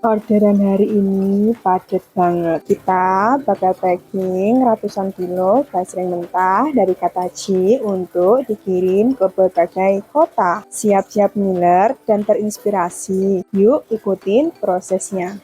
Orderan hari ini padat banget. Kita bakal packing ratusan kilo basreng mentah dari Katachi untuk dikirim ke berbagai kota. Siap-siap ngiler dan terinspirasi. Yuk ikutin prosesnya.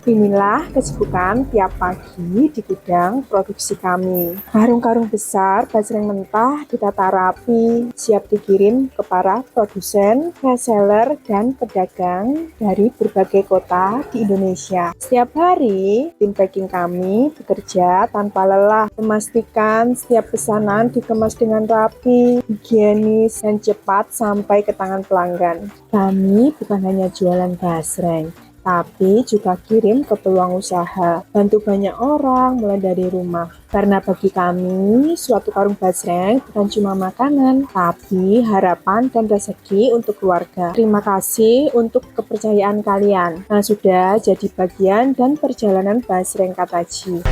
Inilah kesibukan tiap pagi di gudang produksi kami. Karung-karung besar basreng mentah ditata rapi, siap dikirim ke para produsen, reseller, dan pedagang dari berbagai kota di Indonesia. Setiap hari, tim packing kami bekerja tanpa lelah, memastikan setiap pesanan dikemas dengan rapi, higienis, dan cepat sampai ke tangan pelanggan. Kami bukan hanya jualan basreng, tapi juga kirim ke peluang usaha, bantu banyak orang mulai dari rumah. Karena bagi kami, suatu karung basreng bukan cuma makanan, tapi harapan dan rezeki untuk keluarga. Terima kasih untuk kepercayaan kalian yang sudah jadi bagian dan perjalanan basreng Katachi.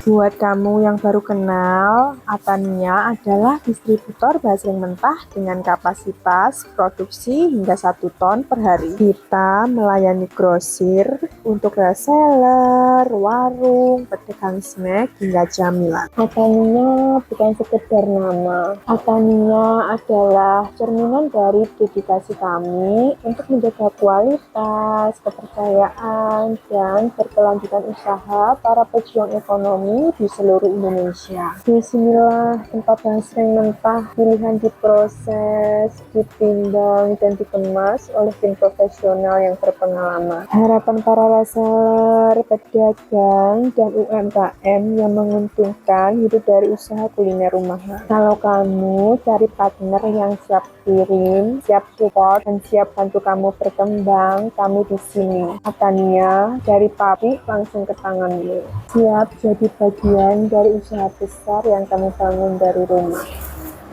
Buat kamu yang baru kenal, Atania adalah distributor basreng mentah dengan kapasitas produksi hingga 1 ton per hari. Kita melayani grosir untuk reseller, warung, pedagang snack, hingga camilan. Atania bukan sekedar nama. Atania adalah cerminan dari dedikasi kami untuk menjaga kualitas, kepercayaan, dan berkelanjutan usaha para pejuang ekonomi di seluruh Indonesia. Bismillah, tempat basreng mentah pilihan diproses, dipindang, dan dikemas oleh tim profesional yang berpengalaman. Harapan para reseller, pedagang, dan UMKM yang menguntungkan hidup dari usaha kuliner rumahan. Kalau kamu cari partner yang siap kirim, siap support, dan siap bantu kamu berkembang, kami di sini. Atania, dari pabrik langsung ke tanganmu. Siap jadi bagian dari usaha besar yang kami bangun dari rumah.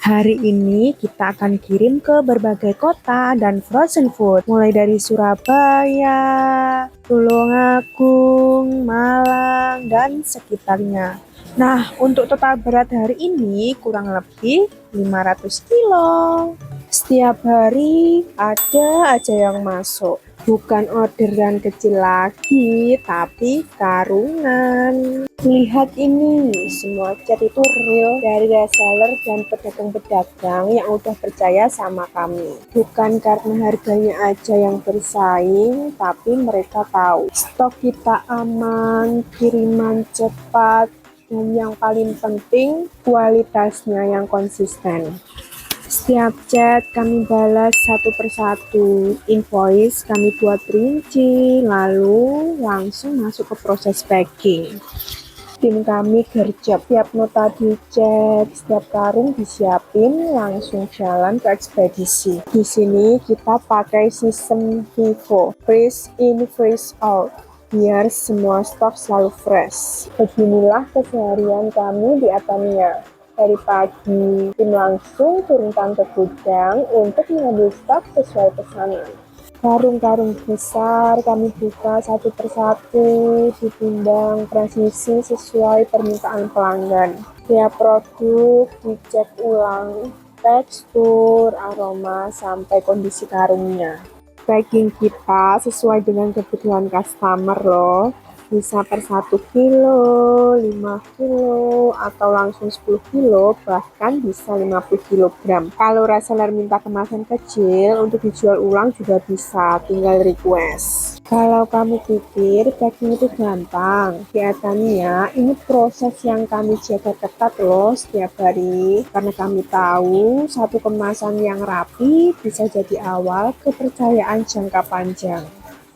Hari ini kita akan kirim ke berbagai kota dan frozen food, mulai dari Surabaya, Tulungagung, Malang, dan sekitarnya. Nah, untuk total berat hari ini kurang lebih 500 kilo. Setiap hari ada aja yang masuk. Bukan orderan kecil lagi, tapi karungan. Lihat ini, semua cat itu real dari reseller dan pedagang-pedagang yang udah percaya sama kami. Bukan karena harganya aja yang bersaing, tapi mereka tahu stok kita aman, kiriman cepat, dan yang paling penting kualitasnya yang konsisten. Setiap chat kami balas satu persatu, invoice kami buat rinci, lalu langsung masuk ke proses packing. Tim kami gercep, tiap nota dicek, setiap karung disiapin, langsung jalan ke ekspedisi. Di sini kita pakai sistem FIFO, freeze in, freeze out, biar semua stok selalu fresh. Beginilah keseharian kami di Atania. Dari pagi, tim langsung turunkan ke gudang untuk mengambil stok sesuai pesanan. Karung-karung besar kami buka satu persatu, ditimbang presisi sesuai permintaan pelanggan. Tiap produk dicek ulang, tekstur, aroma, sampai kondisi karungnya. Packing kita sesuai dengan kebutuhan customer loh. Bisa per 1 kilo, 5 kilo, atau langsung 10 kilo, bahkan bisa 50 kilogram. Kalau reseller minta kemasan kecil untuk dijual ulang juga bisa, tinggal request. Kalau kamu pikir packing itu gampang, kelihatannya ini proses yang kami jaga ketat loh setiap hari. Karena kami tahu satu kemasan yang rapi bisa jadi awal kepercayaan jangka panjang.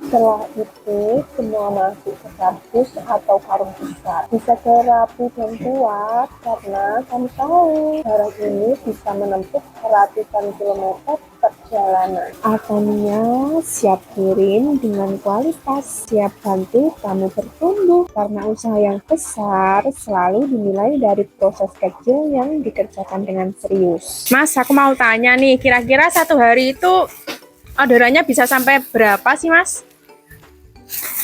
Setelah itu, semua masuk ke kardus atau karung besar. Bisa rapi dan kuat karena kami tahu barang ini bisa menempuh ratusan kilometer perjalanan. Atania siap kirim dengan kualitas, siap bantu kamu bertumbuh. Karena usaha yang besar selalu dinilai dari proses kecil yang dikerjakan dengan serius. Mas, aku mau tanya nih, kira-kira satu hari itu orderannya bisa sampai berapa sih, Mas?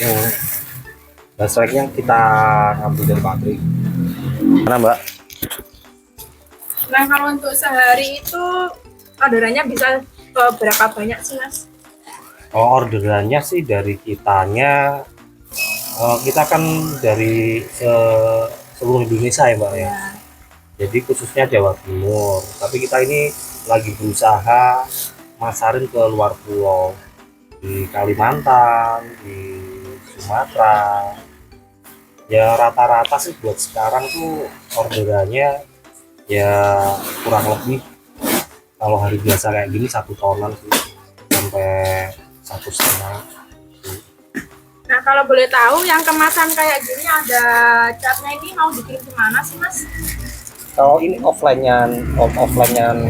Yang basreng yang kita ngambil dari pabrik. Mana Mbak? Nah, kalau untuk sehari itu orderannya bisa berapa banyak sih Mas? Orderannya sih dari kitanya, kita kan dari seluruh Indonesia ya Mbak ya. Jadi khususnya Jawa Timur. Tapi kita ini lagi berusaha masarin ke luar pulau, di Kalimantan, di Sumatera. Ya rata-rata sih buat sekarang tuh orderannya ya kurang lebih kalau hari biasa kayak gini 1 tonan sih, sampai 1,5. Nah kalau boleh tahu yang kemasan kayak gini ada catnya ini mau dikirim kemana sih Mas? Kalau ini offline-nya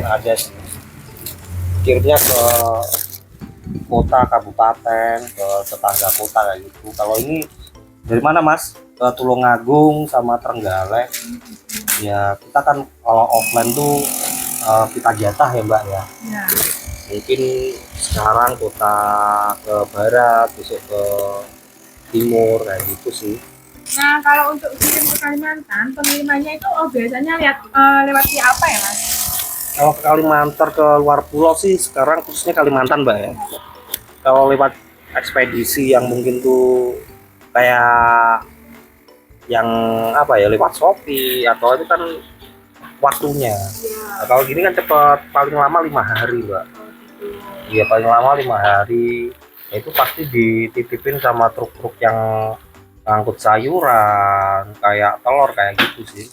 ada sih. Kirimnya ke kota, kabupaten, ke tetangga kota kayak gitu. Kalau ini dari mana Mas? Ke Tulungagung sama Trenggalek. Ya kita kan kalau offline tuh kita jatah ya Mbak ya. Ya. Mungkin sekarang kota ke barat, besok ke timur kayak gitu sih. Nah kalau untuk kirim ke Kalimantan, pengirimannya itu biasanya lewat via apa ya Mas? Kalau ke Kalimantan, ke luar pulau sih sekarang khususnya Kalimantan Mbak ya. Kalau lewat ekspedisi yang mungkin tuh kayak yang apa ya, lewat Shopee atau itu kan waktunya. Nah, kalau gini kan cepet, paling lama 5 hari Mbak. Iya paling lama 5 hari. Ya, itu pasti dititipin sama truk-truk yang ngangkut sayuran, kayak telur kayak gitu sih.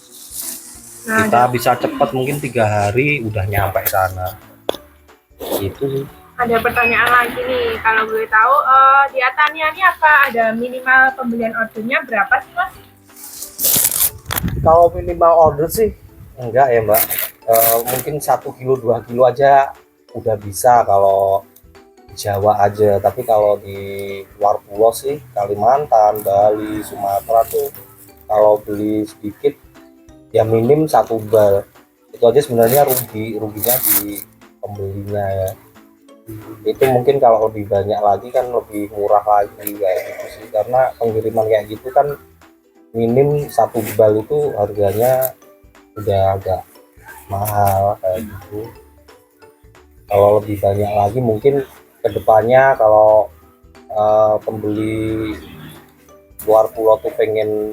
Nah, Kita bisa cepet mungkin 3 hari udah nyampe sana. Itu sih. ada pertanyaan lagi nih, kalau boleh tahu di Atania ini apa ada minimal pembelian ordernya berapa sih Mas? Kalau minimal order sih enggak ya Mbak. Mungkin 1 kilo 2 kilo aja udah bisa kalau Jawa aja. Tapi kalau di luar pulau sih, Kalimantan, Bali, Sumatera tuh kalau beli sedikit ya minim 1 bal. Itu aja sebenarnya ruginya di pembelinya ya. Itu mungkin kalau lebih banyak lagi kan lebih murah lagi kayak gitu sih, karena pengiriman kayak gitu kan minim 1 bal itu harganya udah agak mahal kayak gitu. Kalau lebih banyak lagi mungkin kedepannya kalau pembeli luar pulau tuh pengen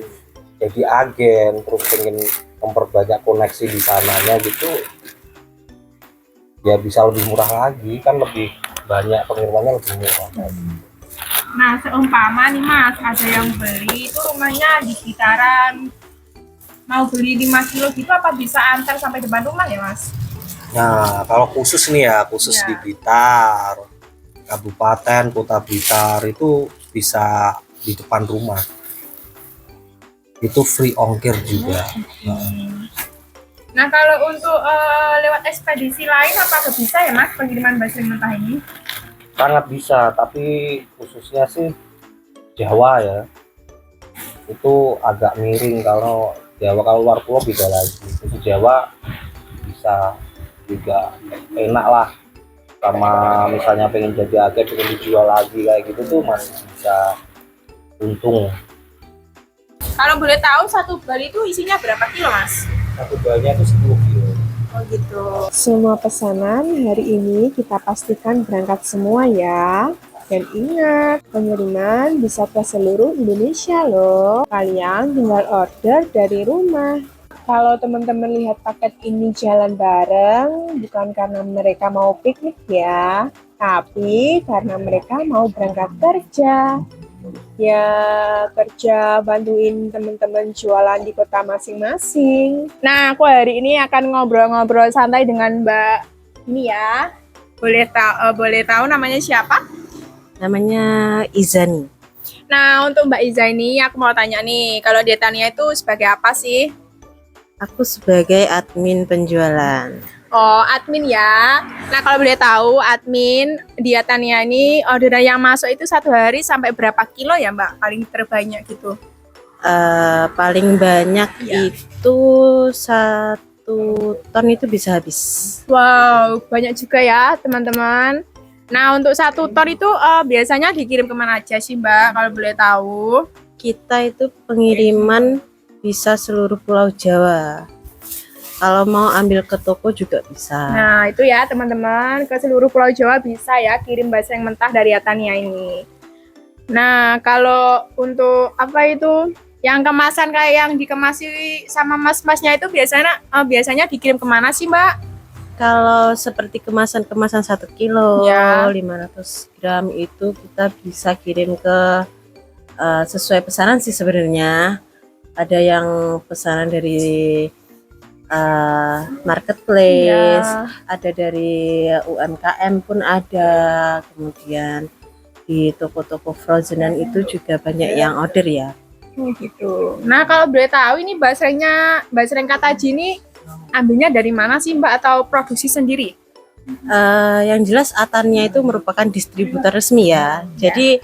jadi agen, terus pengen memperbanyak koneksi di sananya gitu, ya bisa lebih murah lagi kan, lebih banyak pengirimannya, lebih murah. Nah seumpama nih Mas, ada yang beli itu rumahnya di sekitaran, mau beli 5 kilo gitu apa bisa antar sampai depan rumah ya Mas? Nah kalau khusus nih ya, khusus Ya. di Blitar, kabupaten kota Blitar itu bisa di depan rumah, itu free ongkir juga. Nah kalau untuk lewat ekspedisi lain apa bisa ya Mas pengiriman basing mentah ini? Sangat bisa, tapi khususnya sih Jawa ya, itu agak miring. Kalau Jawa, kalau luar pulau beda lagi. Khusus Jawa bisa juga, enak lah. Sama misalnya pengen jadi agen, pengen dijual lagi kayak gitu tuh masih bisa untung. Kalau boleh tahu satu bal itu isinya berapa kilo Mas? 1 balnya itu 10 kilo. Oh gitu. Semua pesanan hari ini kita pastikan berangkat semua ya. Dan ingat, pengiriman bisa ke seluruh Indonesia loh. Kalian tinggal order dari rumah. Kalau teman-teman lihat paket ini jalan bareng, bukan karena mereka mau piknik ya, tapi karena mereka mau berangkat kerja. Ya kerja bantuin teman-teman jualan di kota masing-masing. Nah aku hari ini akan ngobrol-ngobrol santai dengan Mbak ini ya. Boleh tahu namanya siapa? Namanya Izani. Nah untuk Mbak Iza ini aku mau tanya nih, kalau di Tania itu sebagai apa sih? Aku sebagai admin penjualan. Oh admin ya. Nah kalau boleh tahu admin di Tania ini orderan yang masuk itu satu hari sampai berapa kilo ya Mbak? Paling terbanyak gitu. Paling banyak Iya. itu 1 ton itu bisa habis. Wow, banyak juga ya teman-teman. Nah, untuk 1 ton itu biasanya dikirim kemana aja sih Mbak, kalau boleh tahu? Kita itu pengiriman bisa seluruh Pulau Jawa. Kalau mau ambil ke toko juga bisa. Nah, itu ya teman-teman, ke seluruh Pulau Jawa bisa ya kirim basreng mentah dari Atania ini. Nah, kalau untuk apa itu yang kemasan kayak yang dikemasi sama mas-masnya itu biasanya dikirim kemana sih, Mbak? Kalau seperti kemasan-kemasan 1 kilo, Ya. 500 gram itu kita bisa kirim ke sesuai pesanan sih sebenarnya. Ada yang pesanan dari marketplace, Ya. ada dari UMKM pun ada, kemudian di toko-toko frozenan itu juga banyak yang order ya. Gitu. Nah, kalau boleh tahu ini basreng Kataji ini ambilnya dari mana sih, Mbak, atau produksi sendiri? Yang jelas Atannya itu merupakan distributor resmi ya. Jadi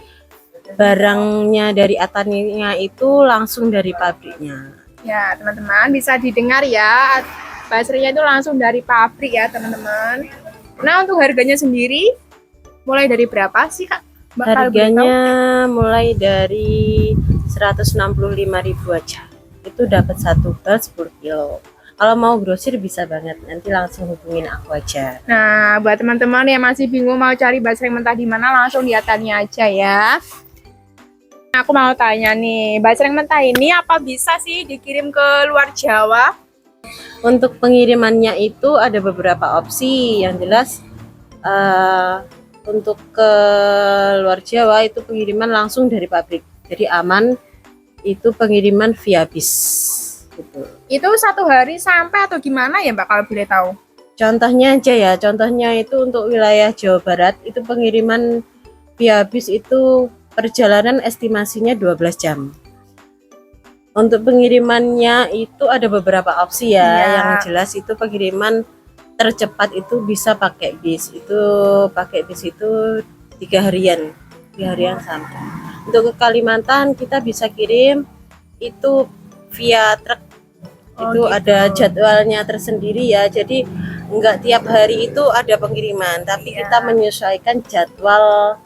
barangnya dari Atannya itu langsung dari pabriknya. Ya, teman-teman bisa didengar ya. Basrengnya itu langsung dari pabrik ya, teman-teman. Nah, untuk harganya sendiri mulai dari berapa sih, Kak? Mbak, kalau boleh tahu? Harganya mulai dari 165.000 aja. Itu dapat 1 bal 10 kilo. Kalau mau grosir bisa banget, nanti langsung hubungin aku aja. Nah, buat teman-teman yang masih bingung mau cari basreng mentah di mana, langsung lihatannya aja ya. Aku mau tanya nih, basreng mentah ini apa bisa sih dikirim ke luar Jawa? Untuk pengirimannya itu ada beberapa opsi. Yang jelas untuk ke luar Jawa itu pengiriman langsung dari pabrik. Jadi aman, itu pengiriman via bis. Gitu. Itu 1 hari sampai atau gimana ya, Mbak, kalau boleh tahu? Contohnya aja ya, contohnya itu untuk wilayah Jawa Barat itu pengiriman via bis itu perjalanan estimasinya 12 jam. Untuk pengirimannya itu ada beberapa opsi ya. Iya. Yang jelas itu pengiriman tercepat itu bisa pakai bis. Itu pakai bis itu 3 harian. 3 harian sampai. Untuk ke Kalimantan kita bisa kirim itu via truk. Itu gitu. ada jadwalnya tersendiri ya. Jadi enggak tiap hari itu ada pengiriman, tapi Iya. kita menyesuaikan jadwal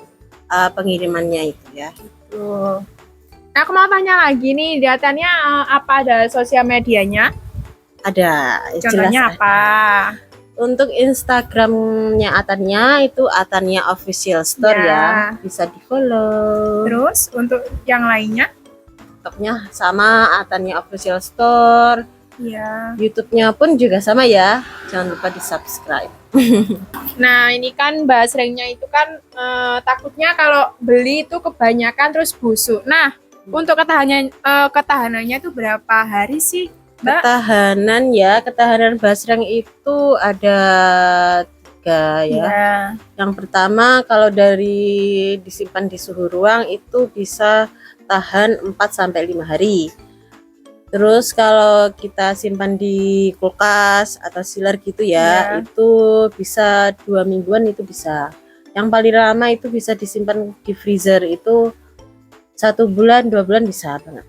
pengirimannya itu ya. Tuh. Nah, aku mau tanya lagi nih, lihatannya apa ada sosial medianya? Ada, Contohnya jelas apa? Untuk Instagramnya Atania itu Atania Official Store Ya. ya, bisa di follow. Terus untuk yang lainnya? TikToknya sama Atania Official Store, Iya. YouTube-nya pun juga sama ya, jangan lupa di subscribe. Nah, ini kan basrengnya itu kan takutnya kalau beli itu kebanyakan terus busuk. Nah, untuk ketahanannya itu berapa hari sih, Mbak? Ketahanan basreng itu ada 3 ya. Iya. Yang pertama kalau dari disimpan di suhu ruang itu bisa tahan 4-5 hari. Terus kalau kita simpan di kulkas atau chiller gitu ya, Iya. itu bisa 2 mingguan itu bisa. Yang paling lama itu bisa disimpan di freezer itu 1 bulan 2 bulan bisa banget.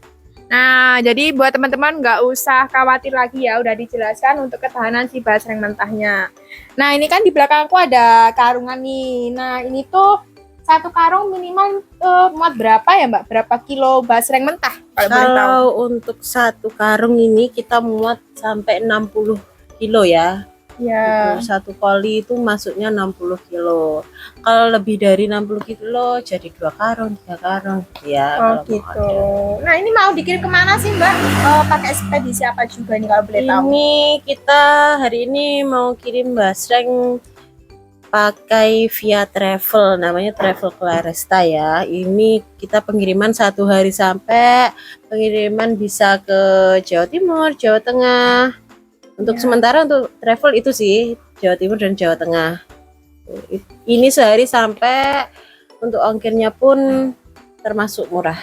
Nah, jadi buat teman-teman nggak usah khawatir lagi ya, udah dijelaskan untuk ketahanan si basreng mentahnya. Nah, ini kan di belakang aku ada karungan nih. Nah, ini tuh 1 karung minimal muat berapa ya, Mbak? Berapa kilo basreng mentah? Kalau boleh tahu. Kalau untuk 1 karung ini kita muat sampai 60 kilo ya. Ya. Itu 1 koli itu masuknya 60 kilo. Kalau lebih dari 60 kilo jadi 2 karung, 3 karung ya. Oh kalau mau gitu. order. Nah, ini mau dikirim kemana sih, Mbak? Pakai ekspedisi apa juga nih kalau boleh tahu? Ini kita hari ini mau kirim basreng pakai via travel, namanya Travel Claresta ya. Ini kita pengiriman 1 hari sampai, pengiriman bisa ke Jawa Timur, Jawa Tengah. Untuk Ya. sementara untuk travel itu sih Jawa Timur dan Jawa Tengah. Ini sehari sampai, untuk ongkirnya pun termasuk murah.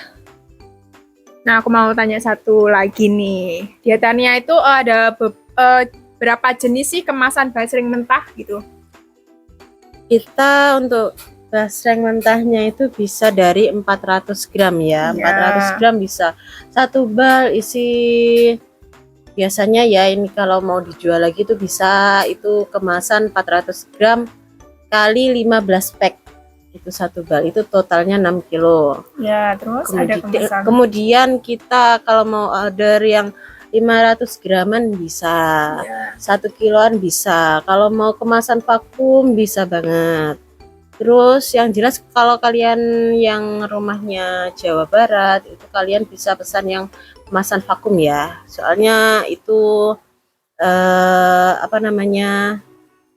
Nah, aku mau tanya satu lagi nih. Di Atania itu ada berapa jenis sih kemasan basreng mentah gitu? Kita untuk basreng mentahnya itu bisa dari 400 gram ya. Ya. 400 gram bisa 1 bal isi. Biasanya ya ini kalau mau dijual lagi tuh bisa itu kemasan 400 gram kali 15 pack. Itu 1 bal, itu totalnya 6 kilo. Ya, terus ada kemasan. Kemudian kita kalau mau order yang 500 graman bisa, Ya. 1 kiloan bisa. Kalau mau kemasan vakum bisa banget. Terus yang jelas kalau kalian yang rumahnya Jawa Barat itu kalian bisa pesan yang kemasan vakum ya. Soalnya itu apa namanya,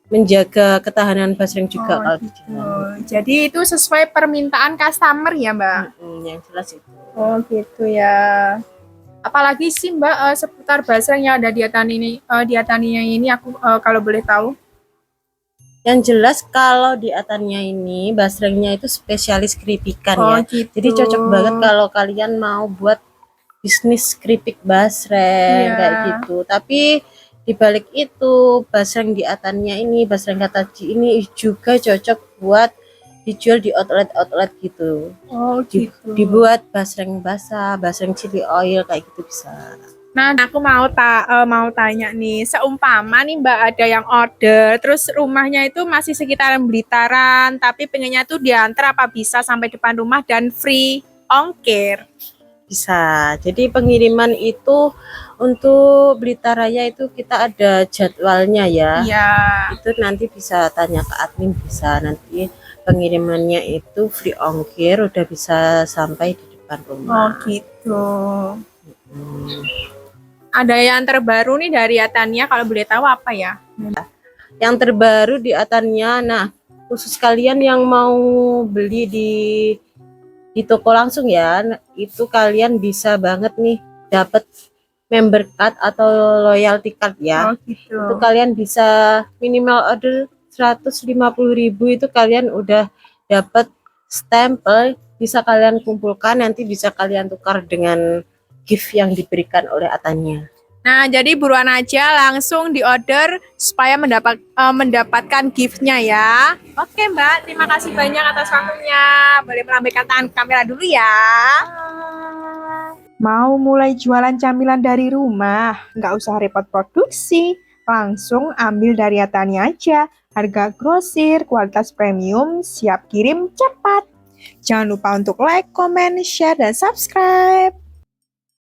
menjaga ketahanan basreng juga kalau di jalan. Jadi itu sesuai permintaan customer ya, Mbak? Yang jelas itu. Oh gitu ya. Apalagi sih Mbak seputar basreng yang ada di Ataninya ini aku kalau boleh tahu. Yang jelas kalau di Atannya ini basrengnya itu spesialis keripikan ya. Gitu. Jadi cocok banget kalau kalian mau buat bisnis keripik basreng Iya. kayak gitu. Tapi di balik itu basreng di Atannya ini, basreng Kataji ini juga cocok buat dijual di outlet gitu. Oh gitu. Dibuat basreng basah, basreng chili oil kayak gitu bisa. Nah, aku mau tanya nih, seumpama nih Mbak ada yang order, terus rumahnya itu masih sekitaran Blitaran, tapi pengennya tuh diantar, apa bisa sampai depan rumah dan free ongkir? Bisa. Jadi pengiriman itu untuk Blitar Raya itu kita ada jadwalnya ya. Iya. Itu nanti bisa tanya ke admin, bisa nanti pengirimannya itu free ongkir, udah bisa sampai di depan Oh rumah. gitu. Ada yang terbaru nih dari Atania, kalau boleh tahu apa ya? Yang terbaru di Atannya, nah khusus kalian yang mau beli di toko langsung ya, itu kalian bisa banget nih dapat member card atau loyalty card ya. Oh gitu. Itu kalian bisa minimal order 150.000 itu kalian udah dapat stempel, bisa kalian kumpulkan, nanti bisa kalian tukar dengan gift yang diberikan oleh Atanya. Nah, jadi buruan aja langsung di order supaya mendapatkan gift-nya ya. Oke Mbak, terima kasih banyak atas waktunya. Boleh melambaikan tangan ke kamera dulu ya. Mau mulai jualan camilan dari rumah? Nggak usah repot produksi. Langsung ambil dari Atania aja. Harga grosir, kualitas premium, siap kirim cepat. Jangan lupa untuk like, comment, share, dan subscribe.